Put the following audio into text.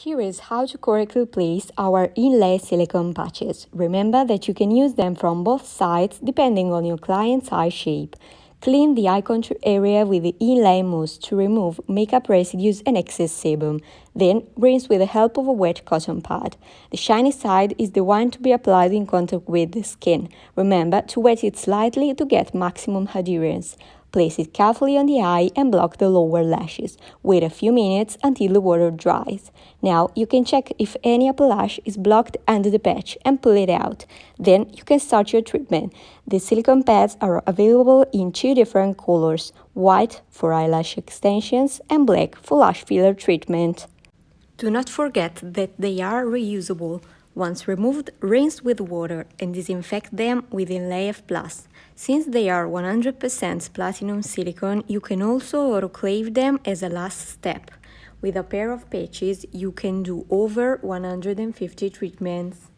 Here is how to correctly place our inlay silicone patches. Remember that you can use them from both sides depending on your client's eye shape. Clean the eye contour area with the inlay mousse to remove makeup residues and excess sebum. Then rinse with the help of a wet cotton pad. The shiny side is the one to be applied in contact with the skin. Remember to wet it slightly to get maximum adherence. Place it carefully on the eye and block the lower lashes. Wait a few minutes until the water dries. Now you can check if any upper lash is blocked under the patch and pull it out. Then you can start your treatment. The silicone pads are available in two different colors: white for eyelash extensions and black for lash filler treatment. Do not forget that they are reusable. Once removed, rinse with water and disinfect them with Inlei F+. Since they are 100% platinum silicone, you can also autoclave them as a last step. With a pair of patches, you can do over 150 treatments.